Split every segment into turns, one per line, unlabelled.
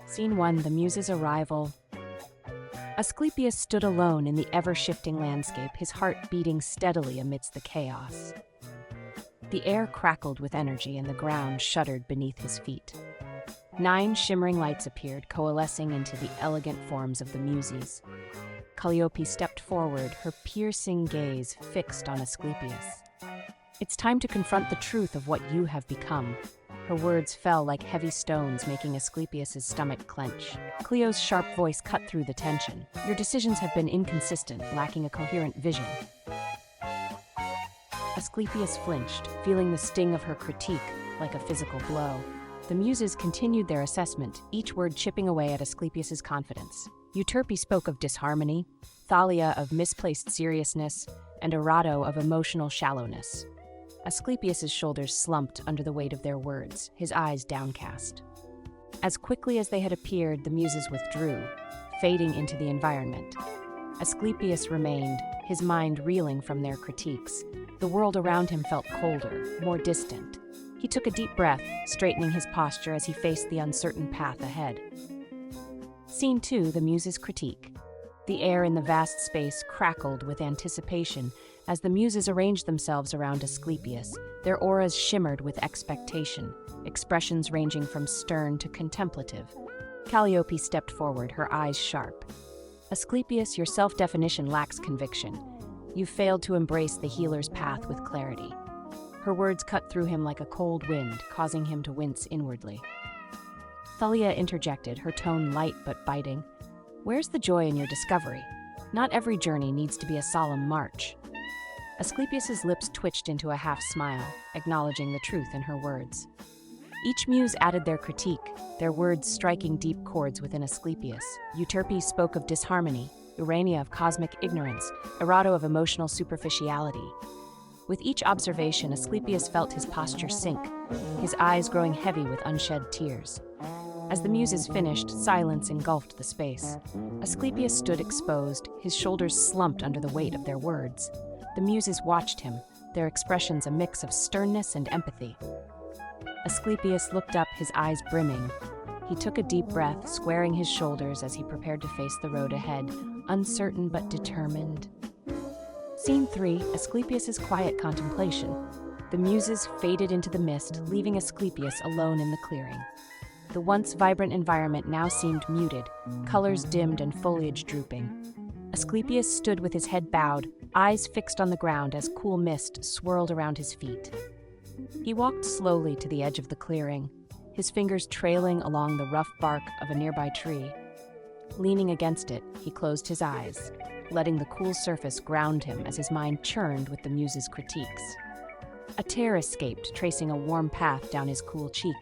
Scene 1, the Muse's arrival. Asclepius stood alone in the ever-shifting landscape, his heart beating steadily amidst the chaos. The air crackled with energy and the ground shuddered beneath his feet. 9 shimmering lights appeared, coalescing into the elegant forms of the Muses. Calliope stepped forward, her piercing gaze fixed on Asclepius. "It's time to confront the truth of what you have become." Her words fell like heavy stones, making Asclepius's stomach clench. Cleo's sharp voice cut through the tension. "Your decisions have been inconsistent, lacking a coherent vision." Asclepius flinched, feeling the sting of her critique like a physical blow. The Muses continued their assessment, each word chipping away at Asclepius's confidence. Euterpe spoke of disharmony, Thalia of misplaced seriousness, and Erato of emotional shallowness. Asclepius's shoulders slumped under the weight of their words, his eyes downcast. As quickly as they had appeared, the Muses withdrew, fading into the environment. Asclepius remained, his mind reeling from their critiques. The world around him felt colder, more distant. He took a deep breath, straightening his posture as he faced the uncertain path ahead. Scene 2, the Muses' critique. The air in the vast space crackled with anticipation as the Muses arranged themselves around Asclepius. Their auras shimmered with expectation, expressions ranging from stern to contemplative. Calliope stepped forward, her eyes sharp. "Asclepius, your self-definition lacks conviction. You've failed to embrace the healer's path with clarity." Her words cut through him like a cold wind, causing him to wince inwardly. Thalia interjected, her tone light but biting. "Where's the joy in your discovery? Not every journey needs to be a solemn march." Asclepius's lips twitched into a half-smile, acknowledging the truth in her words. Each Muse added their critique, their words striking deep chords within Asclepius. Euterpe spoke of disharmony, Urania of cosmic ignorance, Erato of emotional superficiality. With each observation, Asclepius felt his posture sink, his eyes growing heavy with unshed tears. As the Muses finished, silence engulfed the space. Asclepius stood exposed, his shoulders slumped under the weight of their words. The Muses watched him, their expressions a mix of sternness and empathy. Asclepius looked up, his eyes brimming. He took a deep breath, squaring his shoulders as he prepared to face the road ahead, uncertain but determined. Scene 3, Asclepius's quiet contemplation. The Muses faded into the mist, leaving Asclepius alone in the clearing. The once vibrant environment now seemed muted, colors dimmed and foliage drooping. Asclepius stood with his head bowed, eyes fixed on the ground as cool mist swirled around his feet. He walked slowly to the edge of the clearing, his fingers trailing along the rough bark of a nearby tree. Leaning against it, he closed his eyes, letting the cool surface ground him as his mind churned with the Muses' critiques. A tear escaped, tracing a warm path down his cool cheek.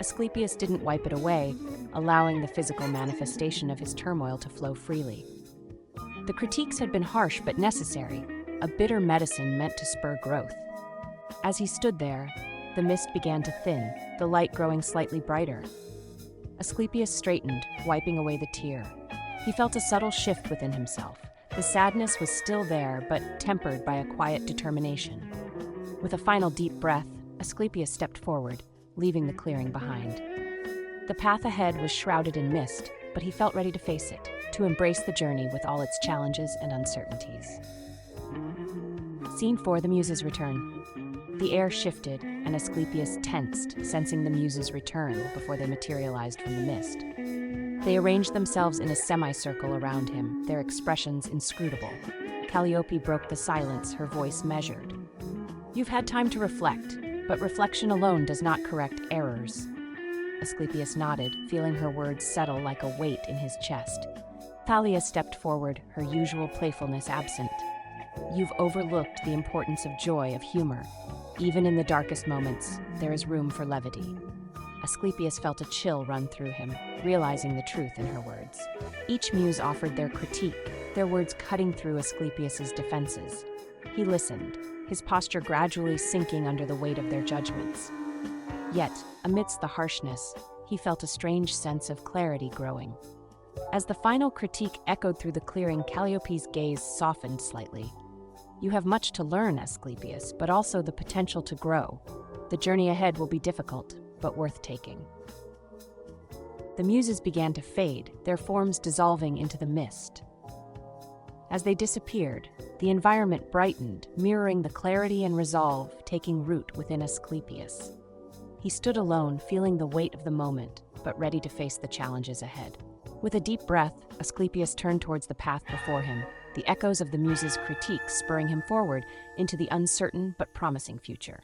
Asclepius didn't wipe it away, allowing the physical manifestation of his turmoil to flow freely. The critiques had been harsh but necessary, a bitter medicine meant to spur growth. As he stood there, the mist began to thin, the light growing slightly brighter. Asclepius straightened, wiping away the tear. He felt a subtle shift within himself. The sadness was still there, but tempered by a quiet determination. With a final deep breath, Asclepius stepped forward, leaving the clearing behind. The path ahead was shrouded in mist, but he felt ready to face it, to embrace the journey with all its challenges and uncertainties. Scene 4, the Muses return. The air shifted, and Asclepius tensed, sensing the Muses' return before they materialized from the mist. They arranged themselves in a semicircle around him, their expressions inscrutable. Calliope broke the silence, her voice measured. "You've had time to reflect, but reflection alone does not correct errors." Asclepius nodded, feeling her words settle like a weight in his chest. Thalia stepped forward, her usual playfulness absent. "You've overlooked the importance of joy, of humor. Even in the darkest moments, there is room for levity." Asclepius felt a chill run through him, realizing the truth in her words. Each Muse offered their critique, their words cutting through Asclepius's defenses. He listened, his posture gradually sinking under the weight of their judgments. Yet, amidst the harshness, he felt a strange sense of clarity growing. As the final critique echoed through the clearing, Calliope's gaze softened slightly. "You have much to learn, Asclepius, but also the potential to grow. The journey ahead will be difficult, but worth taking." The muses began to fade, their forms dissolving into the mist. As they disappeared, the environment brightened, mirroring the clarity and resolve taking root within Asclepius. He stood alone, feeling the weight of the moment, but ready to face the challenges ahead. With a deep breath, Asclepius turned towards the path before him, the echoes of the muses' critique spurring him forward into the uncertain but promising future.